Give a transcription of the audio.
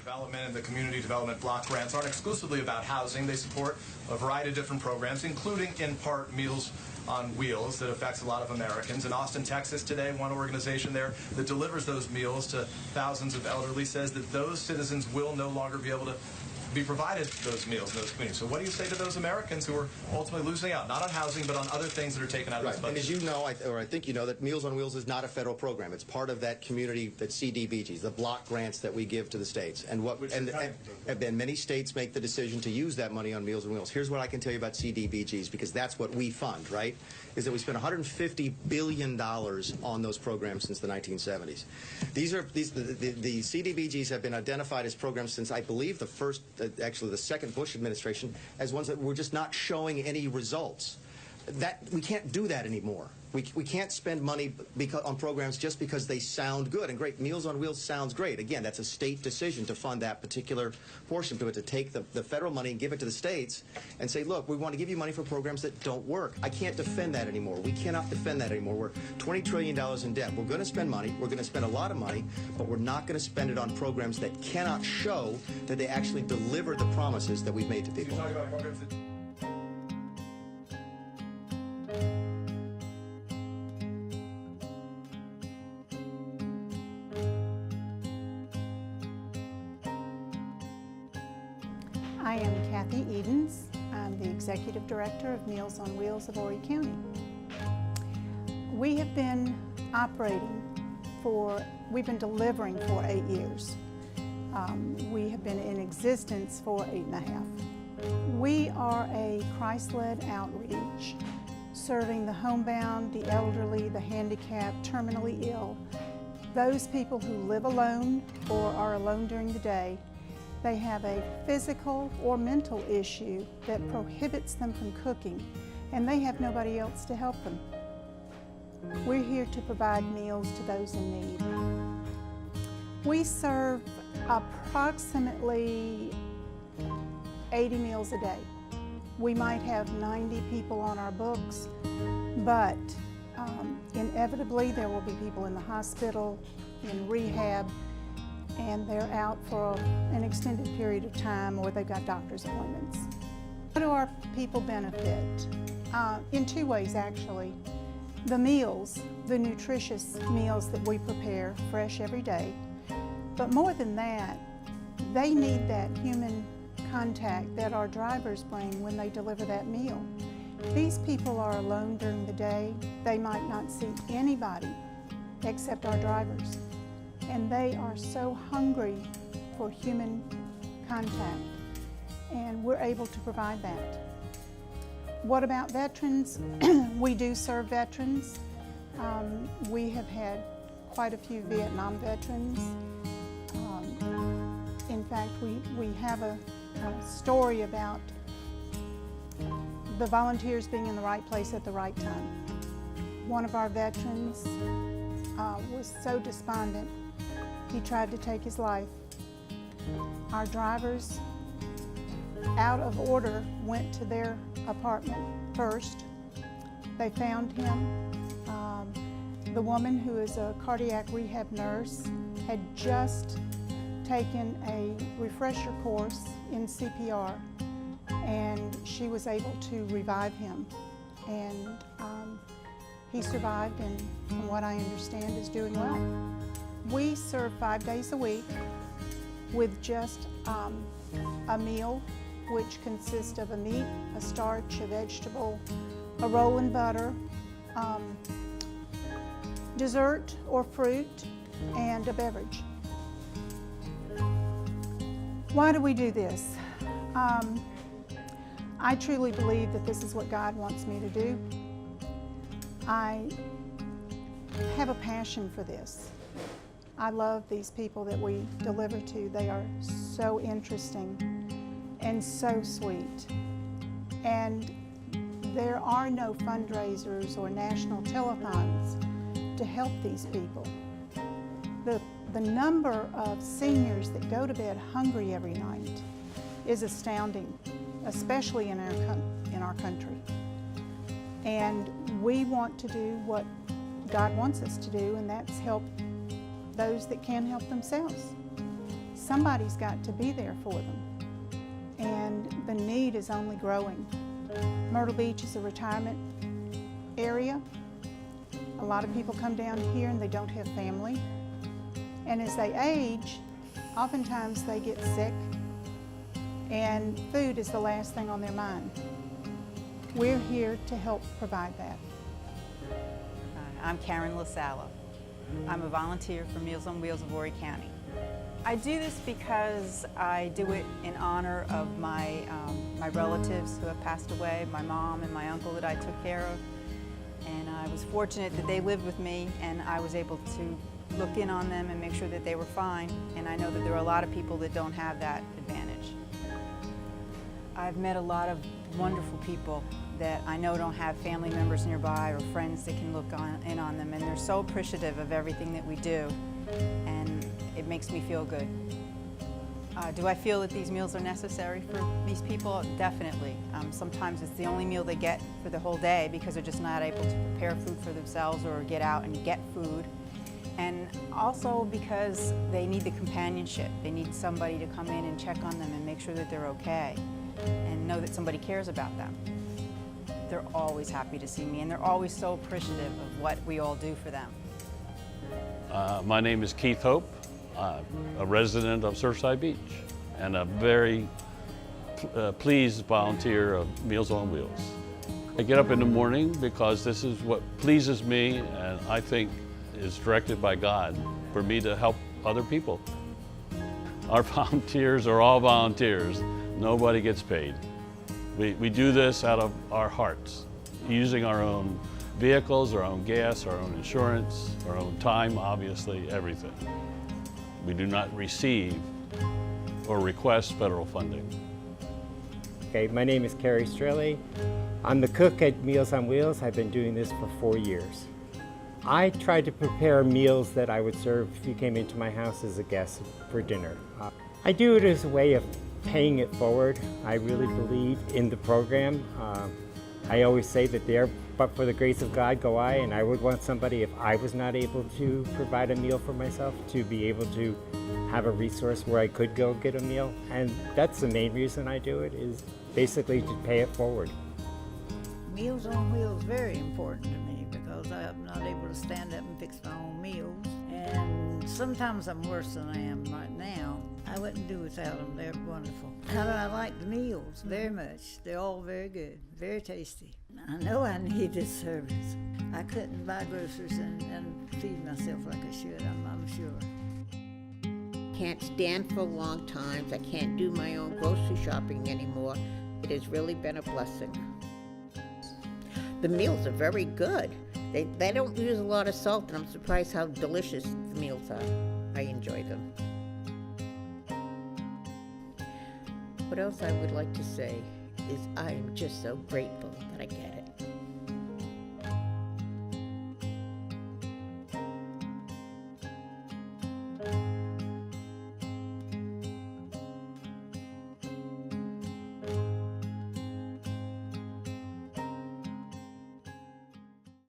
development and the community development block grants aren't exclusively about housing. They support a variety of different programs, including, in part, Meals on Wheels that affects a lot of Americans. In Austin, Texas today, one organization there that delivers those meals to thousands of elderly says that those citizens will no longer be able to be provided those meals in those communities. So what do you say to those Americans who are ultimately losing out, not on housing, but on other things that are taken out of this budget? And as you know, I think you know, that Meals on Wheels is not a federal program. It's part of that community, that CDBGs, the block grants that we give to the states. And many states make the decision to use that money on Meals on Wheels. Here's what I can tell you about CDBGs, because that's what we fund, right? Is that we spent $150 billion on those programs since the 1970s. The CDBGs have been identified as programs since, I believe, actually the second Bush administration, as ones that were just not showing any results. We can't do that anymore. We can't spend money on programs just because they sound good and great. Meals on Wheels sounds great. Again, that's a state decision to fund that particular portion to it, to take the federal money and give it to the states and say, look, we want to give you money for programs that don't work. I can't defend that anymore. We cannot defend that anymore. We're $20 trillion in debt. We're going to spend money. We're going to spend a lot of money, but we're not going to spend it on programs that cannot show that they actually deliver the promises that we've made to people. You talk about programs that I am Kathy Edens. I'm the Executive Director of Meals on Wheels of Horry County. We have been we've been delivering for 8 years. We have been in existence for 8.5. We are a Christ-led outreach serving the homebound, the elderly, the handicapped, terminally ill, those people who live alone or are alone during the day. They have a physical or mental issue that prohibits them from cooking, and they have nobody else to help them. We're here to provide meals to those in need. We serve approximately 80 meals a day. We might have 90 people on our books, but inevitably there will be people in the hospital, in rehab, and they're out for an extended period of time, or they've got doctor's appointments. How do our people benefit? In two ways, actually. The meals, the nutritious meals that we prepare fresh every day, but more than that, they need that human contact that our drivers bring when they deliver that meal. These people are alone during the day. They might not see anybody except our drivers. And they are so hungry for human contact, and we're able to provide that. What about veterans? We do serve veterans. We have had quite a few Vietnam veterans. In fact, we have a story about the volunteers being in the right place at the right time. One of our veterans was so despondent, he tried to take his life. Our drivers, out of order, went to their apartment first. They found him. The woman, who is a cardiac rehab nurse, had just taken a refresher course in CPR, and she was able to revive him. And he survived, and from what I understand, is doing well. We serve 5 days a week with just a meal, which consists of a meat, a starch, a vegetable, a roll and butter, dessert or fruit, and a beverage. Why do we do this? I truly believe that this is what God wants me to do. I have a passion for this. I love these people that we deliver to. They are so interesting and so sweet. And there are no fundraisers or national telethons to help these people. The number of seniors that go to bed hungry every night is astounding, especially in our country. And we want to do what God wants us to do, and that's help those that can't help themselves. somebody's got to be there for them. And the need is only growing. Myrtle Beach is a retirement area. A lot of people come down here and they don't have family. And as they age, oftentimes they get sick, and food is the last thing on their mind. We're here to help provide that. I'm Karen LaSala. I'm a volunteer for Meals on Wheels of Horry County. I do this because I do it in honor of my relatives who have passed away, my mom and my uncle that I took care of. And I was fortunate that they lived with me, and I was able to look in on them and make sure that they were fine. And I know that there are a lot of people that don't have that advantage. I've met a lot of wonderful people that I know don't have family members nearby or friends that can look in on them, and they're so appreciative of everything that we do, and it makes me feel good. Do I feel that these meals are necessary for these people? Definitely. Sometimes it's the only meal they get for the whole day because they're just not able to prepare food for themselves or get out and get food. And also because they need the companionship. They need somebody to come in and check on them and make sure that they're okay and know that somebody cares about them. They're always happy to see me, and they're always so appreciative of what we all do for them. My name is Keith Hope. I'm a resident of Surfside Beach and a very pleased volunteer of Meals on Wheels. I get up in the morning because this is what pleases me, and I think is directed by God for me to help other people. Our volunteers are all volunteers. Nobody gets paid. We do this out of our hearts, using our own vehicles, our own gas, our own insurance, our own time, obviously, everything. We do not receive or request federal funding. Okay, my name is Kerry Strelly. I'm the cook at Meals on Wheels. I've been doing this for 4 years. I try to prepare meals that I would serve if you came into my house as a guest for dinner. I do it as a way of paying it forward. I really believe in the program. I always say that there, but for the grace of God go I, and I would want somebody, if I was not able to provide a meal for myself, to be able to have a resource where I could go get a meal. And that's the main reason I do it, is basically to pay it forward. Meals on Wheels is very important to me because I'm not able to stand up and fix my own meals. And sometimes I'm worse than I am right now. I wouldn't do without them. They're wonderful. How do I like the meals? Very much. They're all very good, very tasty. I know I need this service. I couldn't buy groceries and feed myself like I should, I'm sure. Can't stand for long times. I can't do my own grocery shopping anymore. It has really been a blessing. The meals are very good. They don't use a lot of salt, and I'm surprised how delicious the meals are. I enjoy them. What else I would like to say is I am just so grateful that I get it.